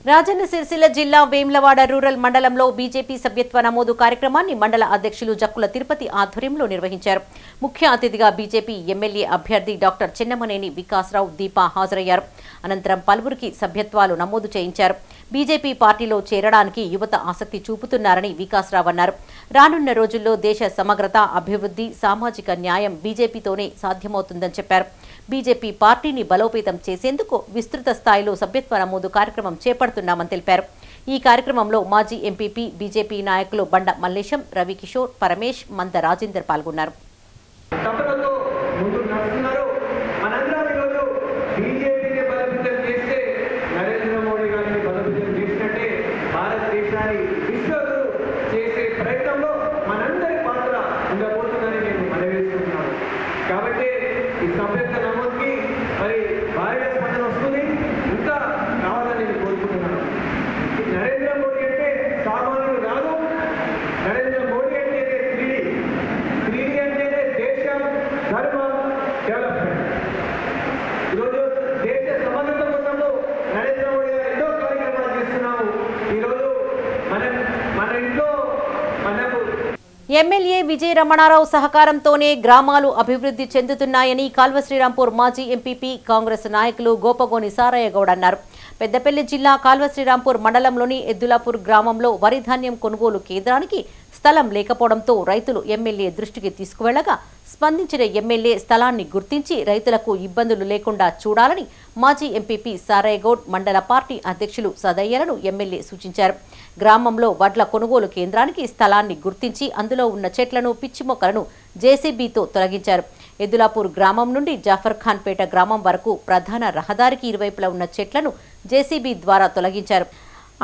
రాజన్న సిరిసిల్ల జిల్లా వేమ్లవాడ రూరల్ మండలంలో బీజేపీ సభ్యత్వ నమోదు కార్యక్రమాన్ని మండల అధ్యక్షులు జక్కుల తిరుపతి ఆధ్వర్యంలో నిర్వహించారు. ముఖ్య అతిథిగా బీజేపీ ఎమ్మెల్యే అభ్యర్థి డాక్టర్ చెన్నమనేని వికాసరావు దీపా హాజరయ్యారు. అనంతరం పలువురికి సభ్యత్వాలు నమోదు చేయించారు. బీజేపీ పార్టీలో చేరడానికి యువత ఆసక్తి చూపుతున్నారని వికాసరావు అన్నారు. రానున్న రోజుల్లో దేశ సమగ్రత, అభివృద్ధి, సామాజిక న్యాయం బీజేపీతోనే సాధ్యమవుతుందని చెప్పారు. బీజేపీ పార్టీని బలోపేతం చేసేందుకు విస్తృత స్థాయిలో సభ్యత్వ నమోదు కార్యక్రమం చేపడుతున్నామని తెలిపారు. ఈ కార్యక్రమంలో మాజీ ఎంపీపీ, బీజేపీ నాయకులు బండ మల్లేశం, రవికిషోర్, పరమేష్, మంద రాజేందర్ పాల్గొన్నారు. ఎమ్మెల్యే విజయ రమణారావు సహకారంతోనే గ్రామాలు అభివృద్ధి చెందుతున్నాయని కాల్వ శ్రీరాంపూర్ మాజీ ఎంపీపీ, కాంగ్రెస్ నాయకులు గోపగోని సారయ్య గౌడ్ అన్నారు. పెద్దపల్లి జిల్లా కాల్వ శ్రీరాంపూర్ మండలంలోని ఎద్దులాపూర్ గ్రామంలో వరి ధాన్యం కొనుగోలు కేంద్రానికి స్థలం లేకపోవడంతో రైతులు ఎమ్మెల్యే దృష్టికి తీసుకువెళ్లగా స్పందించిన ఎమ్మెల్యే స్థలాన్ని గుర్తించి రైతులకు ఇబ్బందులు లేకుండా చూడాలని మాజీ ఎంపీపీ సారయ్య గౌడ్, మండల పార్టీ అధ్యక్షులు సదయ్యలను ఎమ్మెల్యే సూచించారు. గ్రామంలో వడ్ల కొనుగోలు కేంద్రానికి స్థలాన్ని గుర్తించి అందులో ఉన్న చెట్లను, పిచ్చి మొక్కలను జేసీబీతో తొలగించారు. ఎద్దులాపూర్ గ్రామం నుండి జాఫర్ ఖాన్ పేట గ్రామం వరకు ప్రధాన రహదారికి ఇరువైపులా ఉన్న చెట్లను జేసీబీ ద్వారా తొలగించారు.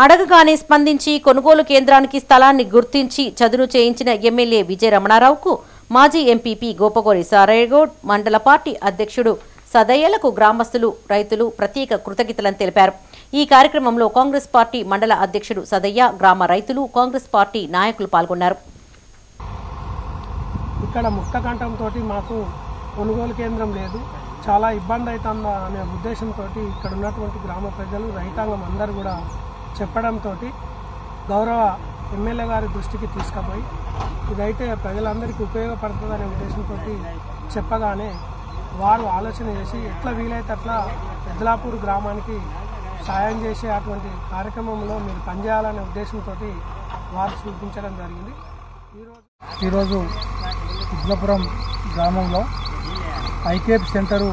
అడగగానే స్పందించి కొనుగోలు కేంద్రానికి స్థలాన్ని గుర్తించి చదును చేయించిన ఎమ్మెల్యే విజయ రమణారావుకు మాజీ ఎంపీపీ గోపగోని సారయ్య గౌడ్, మండల పార్టీ అధ్యక్షుడు సదయ్యలకు గ్రామస్తులు, రైతులు ప్రత్యేక కృతజ్ఞతలను తెలిపారు. ఈ కార్యక్రమంలో కాంగ్రెస్ పార్టీ మండల అధ్యక్షుడు సదయ్య, గ్రామ రైతులు, కాంగ్రెస్ పార్టీ నాయకులు పాల్గొన్నారు. ఇక్కడ ముక్తకంఠంతో మాకు కొనుగోలు కేంద్రం లేదు, చాలా ఇబ్బంది అవుతుందా అనే ఉద్దేశంతో ఇక్కడ ఉన్నటువంటి గ్రామ ప్రజలు, రైతాంగం అందరూ కూడా చెప్పడంతో గౌరవ ఎమ్మెల్యే గారి దృష్టికి తీసుకుపోయి ఇదైతే ప్రజలందరికీ ఉపయోగపడుతుందనే ఉద్దేశంతో చెప్పగానే వారు ఆలోచన చేసి ఎట్లా వీలైతే అట్లా ఎద్దులాపూర్ గ్రామానికి సాయం చేసే అటువంటి కార్యక్రమంలో మీరు పనిచేయాలనే ఉద్దేశంతో వారు చూపించడం జరిగింది. ఈరోజు ఇద్లాపురం గ్రామంలో ఐకేపీ సెంటరు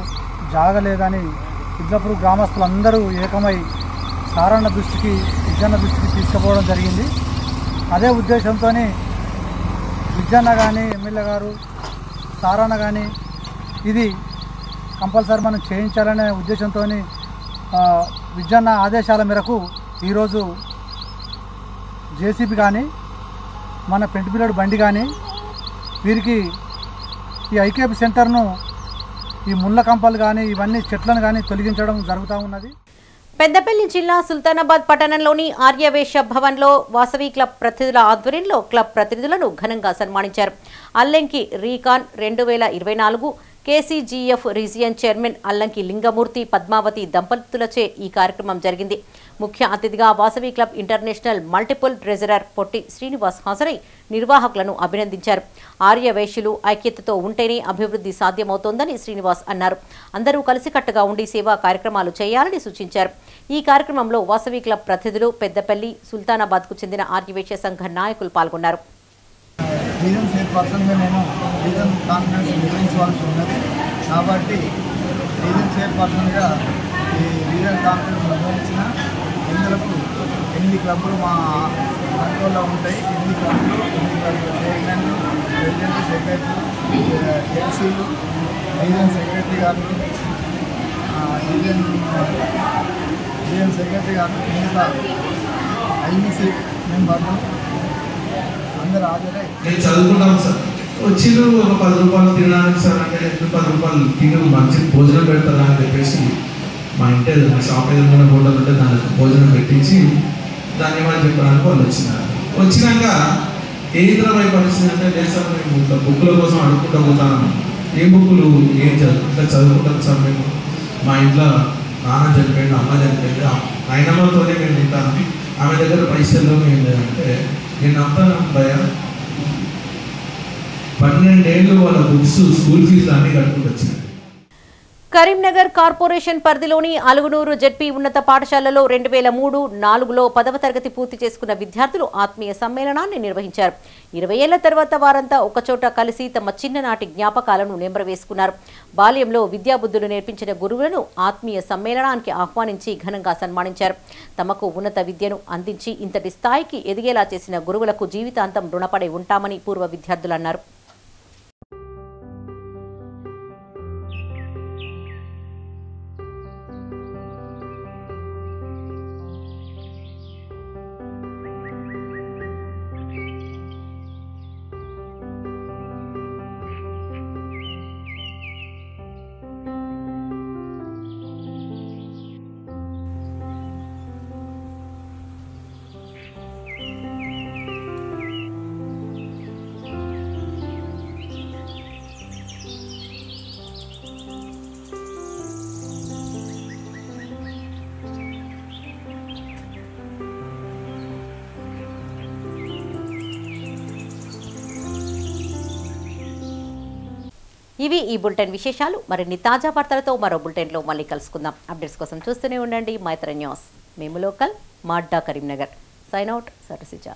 జాగలేదని ఇద్లాపూర్ గ్రామస్తులందరూ ఏకమై సారన్న దృష్టికి, విజయన్న దృష్టికి తీసుకుపోవడం జరిగింది. అదే ఉద్దేశంతో విజయన్న కానీ, ఎమ్మెల్యే గారు, సారన్న కానీ ఇది కంపల్సరీ మనం చేయించాలనే ఉద్దేశంతో విజయన్న ఆదేశాల మేరకు ఈరోజు జేసీబీ కానీ, మన పెంటిపిల్లడు బండి కానీ వీరికి ఈ ఐకేపీ సెంటర్ను, ఈ ముళ్ళ కంపలు కానీ ఇవన్నీ చెట్లను కానీ తొలగించడం జరుగుతూ ఉన్నది. పెద్దపల్లి జిల్లా సుల్తానాబాద్ పట్టణంలోని ఆర్యవేశ భవన్లో వాసవి క్లబ్ ప్రతినిధుల ఆధ్వర్యంలో క్లబ్ ప్రతినిధులను ఘనంగా సన్మానించారు. Allanki recon 2024 KCGF region chairman Allanki Lingamurthy, Padmavathi దంపతులచే ఈ కార్యక్రమం జరిగింది. ముఖ్య అతిథిగా Vasavi club international multiple treasurer Potti Srinivas హాజరై నిర్వాహకులను అభినందించారు. ఆర్యవైశ్యులు ఐక్యతతో ఉంటేనే అభివృద్ధి సాధ్యమవుతోందని శ్రీనివాస్ అన్నారు. అందరూ కలిసికట్టుగా ఉండి సేవా కార్యక్రమాలు చేయాలని సూచించారు. ఈ కార్యక్రమంలో వాసవి క్లబ్ ప్రతినిధులు, పెద్దపల్లి, సుల్తానాబాద్కు చెందిన ఆర్యవైశ్య సంఘ నాయకులు పాల్గొన్నారు. రీజన్ చైర్పర్సన్గా నేను రీజన్ కాన్ఫరెన్స్ నిర్వహించవలసి ఉన్నది కాబట్టి రీజన్ చైర్పర్సన్గా ఈ రీజన్ కాన్ఫరెన్స్ నిర్వహించిన ఇందులకు 8 క్లబ్లు మా కంట్రోల్లో ఉంటాయి. 8 క్లబ్లు చైర్మన్, ప్రెసిడెంట్, సెక్రటరీ, ఎల్సీలు, రీజన్ సెక్రటరీ గారు, రీజన్ సెక్రటరీ గారు, మిగతా ఐఈసీ మెంబర్లు అందరూ హాజరై నేను చదువుకుంటాం సార్. వచ్చిండ్రు ఒక 10 రూపాయలు తినడానికి సార్ అంటే 10 రూపాయలు తిని మంచి భోజనం పెడతారా అని చెప్పేసి మా ఇంటి షాప్ ఎదురుకున్న హోటల్ ఉంటే దానికి భోజనం పెట్టించి ధన్యవాదాలు చెప్పడానికి వాళ్ళు వచ్చినారు. వచ్చినాక ఏ ఇతరమైన పరిస్థితి అంటే లేదు సార్ మేము ఇట్లా బుక్కుల కోసం అడుక్కుంటూ పోతాను. ఏ బుక్కులు ఏం ఇట్లా చదువుకుంటాం సార్ మేము మా ఇంట్లో నాన్న చనిపోయింది, అమ్మ చనిపోయింది, నాయనమ్మతోనే మేము తింటాను, ఆమె దగ్గర పైసలు ఏం లేదంటే నేను అంతాను భయ 12 ఏళ్ళు వాళ్ళ బుక్స్ స్కూల్ ఫీజులు అన్నీ కట్టుకుంటూ వచ్చినాయి. కరీంనగర్ కార్పొరేషన్ పరిధిలోని అలుగునూరు జెడ్పీ ఉన్నత పాఠశాలలో 2003-4లో 10వ తరగతి పూర్తి చేసుకున్న విద్యార్థులు ఆత్మీయ సమ్మేళనాన్ని నిర్వహించారు. 20 ఏళ్ల తర్వాత వారంతా ఒకచోట కలిసి తమ చిన్ననాటి జ్ఞాపకాలను నెంబరవేసుకున్నారు. బాల్యంలో విద్యాబుద్ధులు నేర్పించిన గురువులను ఆత్మీయ సమ్మేళనానికి ఆహ్వానించి ఘనంగా సన్మానించారు. తమకు ఉన్నత విద్యను అందించి ఇంతటి స్థాయికి ఎదిగేలా చేసిన గురువులకు జీవితాంతం రుణపడి ఉంటామని పూర్వ విద్యార్థులు అన్నారు. ఇవి ఈ బులెటిన్ విశేషాలు. మరిన్ని తాజా వార్తలతో మరో బులెటిన్లో మళ్ళీ కలుసుకుందాం. అప్డేట్స్ కోసం చూస్తూనే ఉండండి మైత్ర న్యూస్. మేము local, Madda, Karimnagar. Sign out, Sarasija.